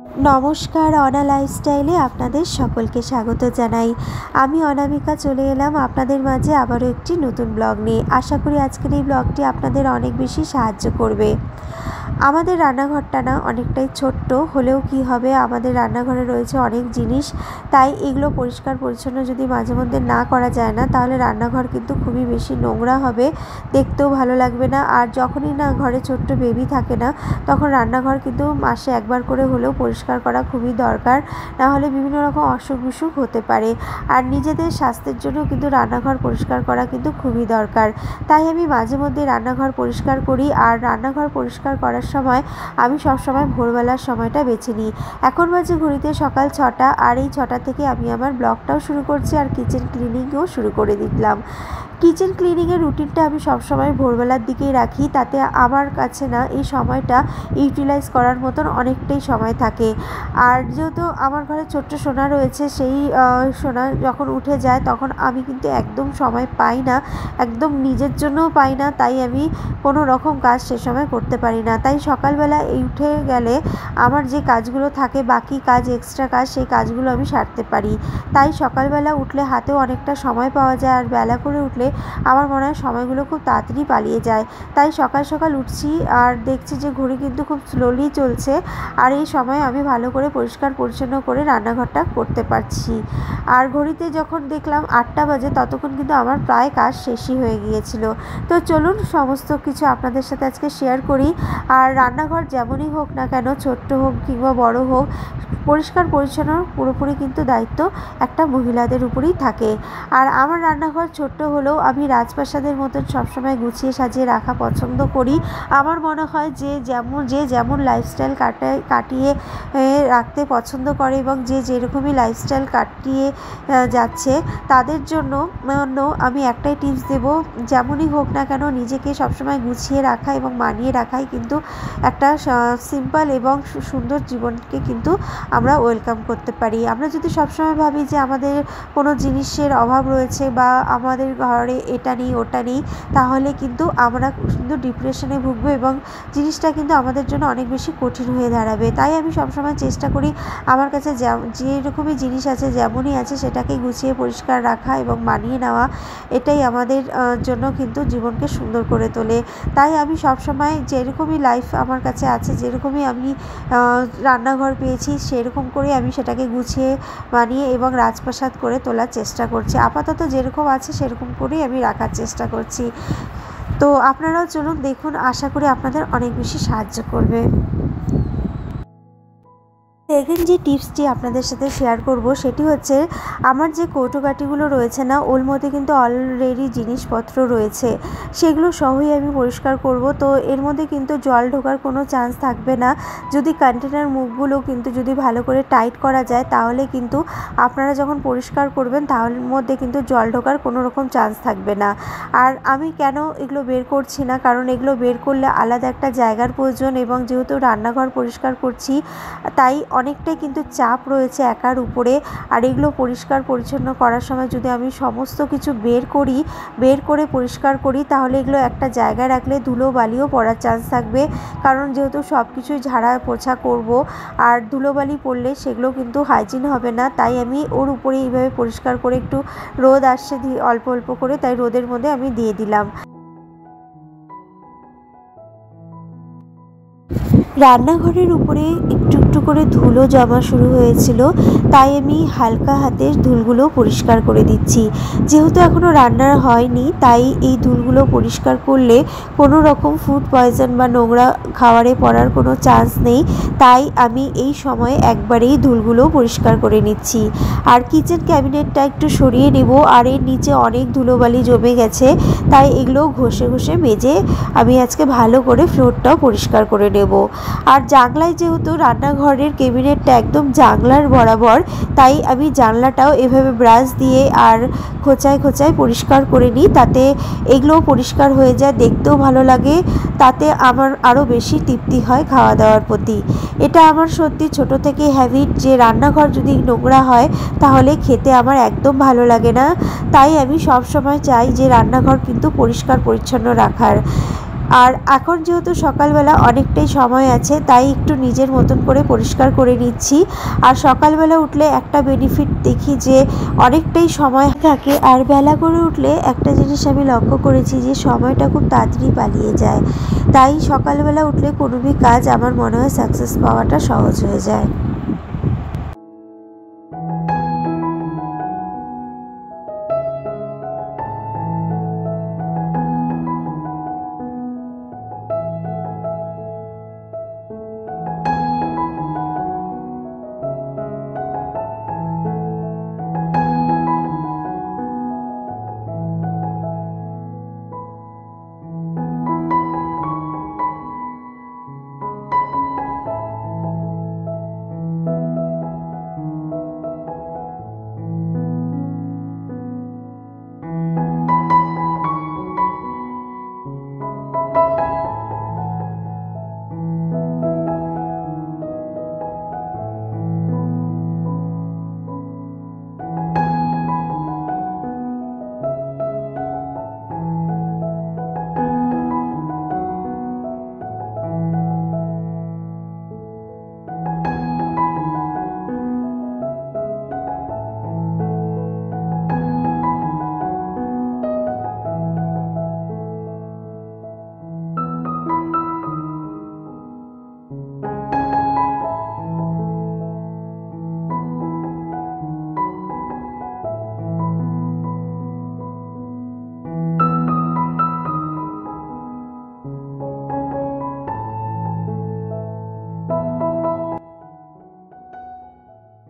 নমস্কার, অনা লাইফস্টাইলে আপনাদের সকলকে স্বাগত জানাই। আমি অনামিকা চলে এলাম আপনাদের মাঝে আবারও একটি নতুন ব্লগ নিয়ে। আশা করি আজকের এই ব্লগটি আপনাদের অনেক বেশি সাহায্য করবে। আমাদের রান্নাঘরটা না অনেকটাই ছোট্ট হলেও কি হবে, আমাদের রান্নাঘরে রয়েছে অনেক জিনিস, তাই এগুলো পরিষ্কার পরিচ্ছন্ন যদি মাঝে মধ্যে না করা যায় না, তাহলে রান্নাঘর কিন্তু খুবই বেশি নোংরা হবে, দেখতেও ভালো লাগবে না। আর যখনই না ঘরে ছোট্ট বেবি থাকে না, তখন রান্নাঘর কিন্তু মাসে একবার করে হলেও পরিষ্কার করা খুবই দরকার, না হলে বিভিন্ন রকম অসুখ বিসুখ হতে পারে। আর নিজেদের স্বাস্থ্যের জন্য কিন্তু রান্নাঘর পরিষ্কার করা কিন্তু খুবই দরকার। তাই আমি মাঝে মধ্যে রান্নাঘর পরিষ্কার করি। আর রান্নাঘর পরিষ্কার করার সময় আমি সবসময় ভোরবেলার সময়টা বেছে নিই। এখন বাজে ঘড়িতে সকাল 6টা, আর এই 6টা থেকে আমি আমার ব্লগটাও শুরু করছি আর কিচেন ক্লিনিংও শুরু করে দিলাম। কিচেন ক্লিনিংয়ের রুটিনটা আমি সবসময় ভোরবেলার দিকেই রাখি, তাতে আমার কাছে না এই সময়টা ইউটিলাইজ করার মতন অনেকটাই সময় থাকে। আর যেহেতু আমার ঘরে ছোট্ট সোনা রয়েছে, সেই সোনা যখন উঠে যায় তখন আমি কিন্তু একদম সময় পাই না, একদম নিজের জন্যও পাই না, তাই আমি কোনো রকম কাজ সে সময় করতে পারি না। তাই সকালবেলা এই উঠে গেলে আমার যে কাজগুলো থাকে, বাকি কাজ, এক্সট্রা কাজ, সেই কাজগুলো আমি সারতে পারি। তাই সকালবেলা উঠলে হাতেও অনেকটা সময় পাওয়া যায়, আর বেলা করে উঠলে আমার মনে হয় সময়গুলো খুব তাড়াতাড়ি পালিয়ে যায়। তাই সকাল সকাল উঠছি আর দেখছি যে ঘড়ি কিন্তু খুব স্লোলি চলছে, আর এই সময় আমি ভালো করে পরিষ্কার পরিচ্ছন্ন করে রান্নাঘরটা করতে পারছি। আর ঘড়িতে যখন দেখলাম 8টা বাজে, ততক্ষণ কিন্তু আমার প্রায় কাজ শেষই হয়ে গিয়েছিল। তো চলুন সমস্ত কিছু আপনাদের সাথে আজকে শেয়ার করি। আর রান্নাঘর যেমনই হোক না কেন, ছোট্ট হোক কিংবা বড় হোক, পরিষ্কার পরিচ্ছন্ন পুরোপুরি কিন্তু দায়িত্ব একটা মহিলাদের উপরেই থাকে। আর আমার রান্নাঘর ছোট্ট হলেও আমি রাজপ্রাসাদের মতন সবসময় গুছিয়ে সাজিয়ে রাখা পছন্দ করি। আমার মনে হয় যে যেমন লাইফস্টাইল কাটিয়ে রাখতে পছন্দ করে এবং যে যেরকমই লাইফস্টাইল কাটিয়ে যাচ্ছে, তাদের জন্য আমি একটাই টিপস দেব, যেমনই হোক না কেন নিজেকে সবসময় গুছিয়ে রাখা এবং মানিয়ে রাখাই কিন্তু একটা সিম্পল এবং সুন্দর জীবনকে কিন্তু আমরা ওয়েলকাম করতে পারি। আমরা যদি সবসময় ভাবি যে আমাদের কোনো জিনিসের অভাব রয়েছে বা আমাদের ঘরে এটা নেই ওটা নেই, তাহলে কিন্তু আমরা কিন্তু ডিপ্রেশনে ভুগবো এবং জিনিসটা কিন্তু আমাদের জন্য অনেক বেশি কঠিন হয়ে দাঁড়াবে। তাই আমি সবসময় চেষ্টা করি আমার কাছে যেরকমই জিনিস আছে, যেমনই আছে, সেটাকে গুছিয়ে পরিষ্কার রাখা এবং মানিয়ে নেওয়া। এটাই আমাদের জন্য কিন্তু জীবনকে সুন্দর করে তোলে। তাই আমি সবসময় যেরকমই লাইফ আমার কাছে আছে, যেরকমই আমি রান্নাঘর পেয়েছি, সেরকম করে আমি সেটাকে গুছিয়ে বানিয়ে এবং রাজপ্রাসাদ করে তোলার চেষ্টা করছি। আপাতত যেরকম আছে সেরকম করেই আমি রাখার চেষ্টা করছি। তো আপনারাও চলুন দেখুন, আশা করি আপনাদের অনেক বেশি সাহায্য করবে। সেকেন্ড যে টিপসটি আপনাদের সাথে শেয়ার করব, সেটি হচ্ছে আমার যে কৌটোকাঠিগুলো রয়েছে না, ওর মধ্যে কিন্তু অলরেডি জিনিসপত্র রয়েছে, সেগুলো সহই আমি পরিষ্কার করব। তো এর মধ্যে কিন্তু জল ঢোকার কোনো চান্স থাকবে না। যদি কন্টেনার মুখগুলো কিন্তু যদি ভালো করে টাইট করা যায়, তাহলে কিন্তু আপনারা যখন পরিষ্কার করবেন তাহলে মধ্যে কিন্তু জল ঢোকার কোনো রকম চান্স থাকবে না। আর আমি কেন এগুলো বের করছি না, কারণ এগুলো বের করলে আলাদা একটা জায়গার প্রয়োজন, এবং যেহেতু রান্নাঘর পরিষ্কার করছি, তাই অনেকটাই কিন্তু চাপ রয়েছে একার উপরে। আর এগুলো পরিষ্কার পরিচ্ছন্ন করার সময় যদি আমি সমস্ত কিছু বের করে পরিষ্কার করি, তাহলে এগুলো একটা জায়গায় রাখলে ধুলো বালিও পড়ার চান্স থাকবে, কারণ যেহেতু সব কিছুই ঝাড়া পোছা করব, আর ধুলোবালি পড়লে সেগুলো কিন্তু হাইজিন হবে না। তাই আমি ওর উপরে এইভাবে পরিষ্কার করে, একটু রোদ আসছে অল্প অল্প করে, তাই রোদের মধ্যে আমি দিয়ে দিলাম। রান্নাঘরের উপরে একটু একটু করে ধুলো জমা শুরু হয়েছিল, তাই আমি হালকা হাতে ধুলগুলো পরিষ্কার করে দিচ্ছি। যেহেতু এখনও রান্না হয়নি, তাই এই ধুলগুলো পরিষ্কার করলে কোনো রকম ফুড পয়জন বা নোংরা খাবারে পড়ার কোনো চান্স নেই। তাই আমি এই সময়ে একবারেই ধুলগুলো পরিষ্কার করে নিচ্ছি। আর কিচেন ক্যাবিনেটটা একটু সরিয়ে নেব, আর এর নিচে অনেক ধুলোবালি জমে গেছে, তাই এগুলো ঘষে ঘষে মেজে আমি আজকে ভালো করে ফ্লোরটাও পরিষ্কার করে নেব। আর জানলায়, যেহেতু রান্নাঘরের ক্যাবিনেটটা একদম জানলার বরাবর, তাই আমি জানলাটাও এভাবে ব্রাশ দিয়ে আর খোঁচায় খোঁচায় পরিষ্কার করে নিই, তাতে এগুলোও পরিষ্কার হয়ে যায়, দেখতেও ভালো লাগে, তাতে আমার আরও বেশি তৃপ্তি হয় খাওয়া দাওয়ার প্রতি। এটা আমার সত্যি ছোট থেকে হ্যাবিট, যে রান্নাঘর যদি নোংরা হয় তাহলে খেতে আমার একদম ভালো লাগে না। তাই আমি সব সময় চাই যে রান্নাঘর কিন্তু পরিষ্কার পরিচ্ছন্ন রাখার। আর এখন যেহেতু সকালবেলা অনেকটাই সময় আছে, তাই একটু নিজের মতন করে পরিষ্কার করে নিচ্ছি। আর সকালবেলা উঠলে একটা বেনিফিট দেখি যে অনেকটাই সময় থাকে, আর বেলা করে উঠলে একটা জিনিস আমি লক্ষ্য করেছি যে সময়টা খুব তাড়াতাড়ি পালিয়ে যায়। তাই সকালবেলা উঠলে কোনো কাজ আমার মনে হয় সাকসেস পাওয়াটা সহজ হয়ে যায়।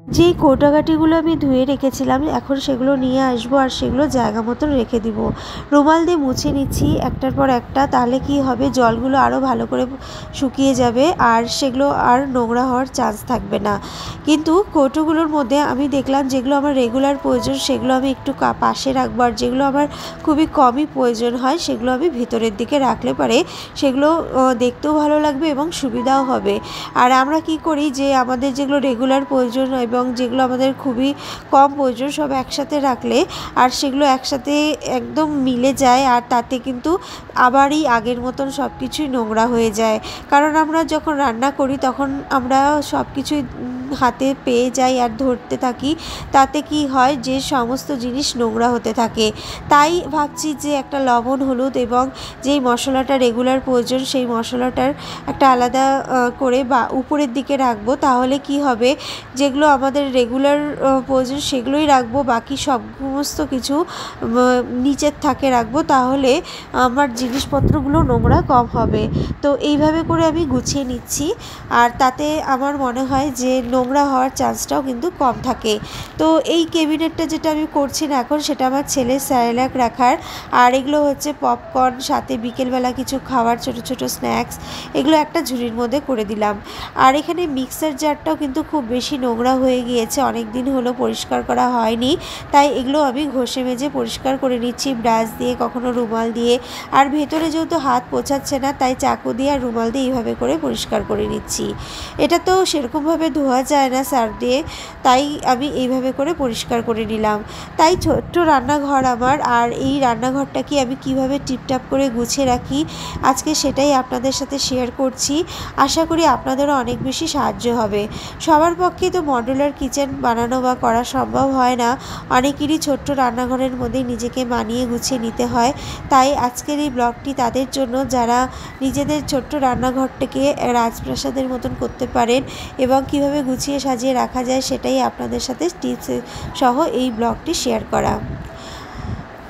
যেই কৌটাকাঠিগুলো আমি ধুয়ে রেখেছিলাম এখন সেগুলো নিয়ে আসবো আর সেগুলো জায়গা মতন রেখে দিব। রুমাল দিয়ে মুছে নিচ্ছি একটার পর একটা, তাহলে কি হবে জলগুলো আরও ভালো করে শুকিয়ে যাবে আর সেগুলো আর নোংরা হওয়ার চান্স থাকবে না। কিন্তু কৌটোগুলোর মধ্যে আমি দেখলাম যেগুলো আমার রেগুলার প্রয়োজন সেগুলো আমি একটু পাশে রাখবো, আর যেগুলো আমার খুবই কমই প্রয়োজন হয় সেগুলো আমি ভিতরের দিকে রাখলে পারে সেগুলো দেখতেও ভালো লাগবে এবং সুবিধাও হবে। আর আমরা কি করি যে আমাদের যেগুলো রেগুলার প্রয়োজন এবং যেগুলো আমাদের খুবই কম প্রয়োজন সব একসাথে রাখলে আর সেগুলো একসাথে একদম মিলে যায়, আর তাতে কিন্তু আবারই আগের মতন সব কিছুই নোংরা হয়ে যায়। কারণ আমরা যখন রান্না করি তখন আমরা সব কিছুই হাতে পেয়ে যাই আর ধরতে থাকি, তাতে কি হয় যে সমস্ত জিনিস নোংরা হতে থাকে। তাই ভাবছি যে একটা লবণ হলুদ এবং যেই মশলাটা রেগুলার প্রয়োজন সেই মশলাটার একটা আলাদা করে বা উপরের দিকে রাখবো, তাহলে কি হবে যেগুলো আমাদের রেগুলার প্রয়োজন সেগুলোই রাখবো, বাকি সমস্ত কিছু নিচের থাকে রাখবো, তাহলে আমার জিনিসপত্রগুলো নোংরা কম হবে। তো এইভাবে করে আমি গুছিয়ে নিচ্ছি আর তাতে আমার মনে হয় যে নোংরা হওয়ার চান্সটাও কিন্তু কম থাকে। তো এই ক্যাবিনেটটা যেটা আমি করছি না এখন সেটা আমার ছেলের স্যারেলাক রাখার, আর এগুলো হচ্ছে পপকর্ন, সাথে বিকেলবেলা কিছু খাওয়ার ছোট ছোট স্ন্যাক্স, এগুলো একটা ঝুড়ির মধ্যে করে দিলাম। আর এখানে মিক্সার জারটাও কিন্তু খুব বেশি নোংরা হয়ে গিয়েছে, অনেক দিন হলো পরিষ্কার করা হয়নি, তাই এগুলো আমি ঘষে মেজে পরিষ্কার করে নিচ্ছি ব্রাশ দিয়ে, কখনো রুমাল দিয়ে। আর ভেতরে যেহেতু হাত পোছাচ্ছে না তাই চাকু দিয়ে আর রুমাল দিয়ে এইভাবে করে পরিষ্কার করে নিচ্ছি। এটা তো সেরকমভাবে ধোয়া যায় না সার্ফ দিয়ে, তাই আমি এইভাবে করে পরিষ্কার করে নিলাম। তাই ছোট্ট রান্নাঘর আমার, আর এই রান্নাঘরটাকে আমি কিভাবে টিপটাপ করে গুছিয়ে রাখি আজকে সেটাই আপনাদের সাথে শেয়ার করছি। আশা করি আপনাদেরও অনেক বেশি সাহায্য হবে। সবার পক্ষে তো মডুলার কিচেন বানানো বা করা সম্ভব হয় না, অনেকেরই ছোট্ট রান্নাঘরের মধ্যেই নিজেকে মানিয়ে গুছিয়ে নিতে হয়। তাই আজকের এই ব্লগটি তাদের জন্য যারা নিজেদের ছোট্ট রান্নাঘরটাকে রাজপ্রাসাদের মতন করতে পারেন এবং কিভাবে গুছিয়ে সাজিয়ে রাখা যায় সেটাই আপনাদের সাথে টিপস সহ এই ব্লগটি শেয়ার করা।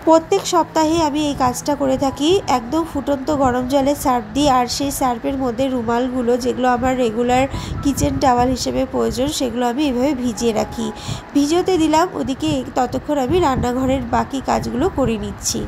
প্রত্যেক সপ্তাহে আমি এই কাজটা করে থাকি, একদম ফুটন্ত গরম জলে সার্ফ দিই আর সেই সার্ফের মধ্যে রুমালগুলো যেগুলো আমার রেগুলার কিচেন টাওয়াল হিসেবে প্রয়োজন সেগুলো আমি এভাবে ভিজিয়ে রাখি। ভিজোতে দিলাম, ওদিকে ততক্ষণ আমি রান্নাঘরের বাকি কাজগুলো করে নিচ্ছি।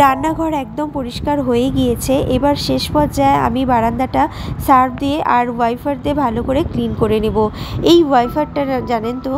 রান্নাঘর একদম পরিষ্কার হয়ে গিয়েছে। এবার শেষ পর্যায়ে আমি বারান্দাটা সার্ফ দিয়ে আর ওয়াইপার দিয়ে ভালো করে ক্লিন করে নেব। এই ওয়াইপারটা জানেন তো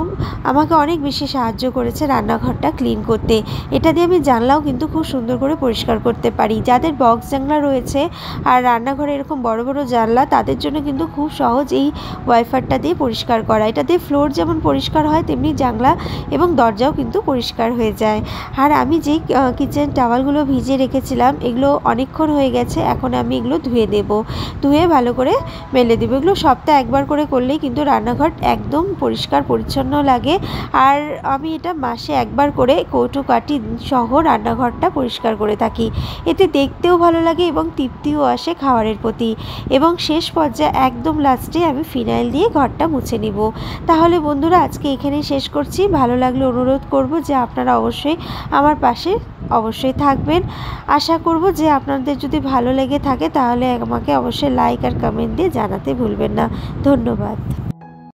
আমাকে অনেক বেশি সাহায্য করেছে রান্নাঘরটা ক্লিন করতে। এটা দিয়ে আমি জানলাও কিন্তু খুব সুন্দর করে পরিষ্কার করতে পারি। যাদের বক্স জানলা রয়েছে আর রান্নাঘরে এরকম বড় বড় জানলা, তাদের জন্য কিন্তু খুব সহজ এই ওয়াইপারটা দিয়ে পরিষ্কার করা। এটা দিয়ে ফ্লোর যেমন পরিষ্কার হয়, তেমনি জানলা এবং দরজাও কিন্তু পরিষ্কার হয়ে যায়। আর আমি যেই কিচেন টাওয়ালগুলো ভিজে রেখেছিলাম, এগুলো অনেকক্ষণ হয়ে গেছে। এখন আমি এগুলো ধুয়ে দেব, ধুয়ে ভালো করে মেলে দেবো। এগুলো সপ্তাহে একবার করে করলেই কিন্তু রান্নাঘর একদম পরিষ্কার পরিচ্ছন্ন লাগে। আর আমি এটা মাসে একবার করে কৌটো কাঠি সহ রান্নাঘরটা পরিষ্কার করে থাকি। এতে দেখতেও ভালো লাগে এবং তৃপ্তিও আসে খাবারের প্রতি। এবং শেষ পর্যায়ে একদম লাস্টে আমি ফিনাইল দিয়ে ঘরটা মুছে নিব। তাহলে বন্ধুরা, আজকে এখানেই শেষ করছি। ভালো লাগলে অনুরোধ করব যে আপনারা অবশ্যই আমার পাশে অবশ্যই থাকবেন। আশা করব যে আপনাদের যদি ভালো লেগে থাকে তাহলে আমাকে অবশ্যই লাইক আর কমেন্ট দিয়ে জানাতে ভুলবেন না। ধন্যবাদ।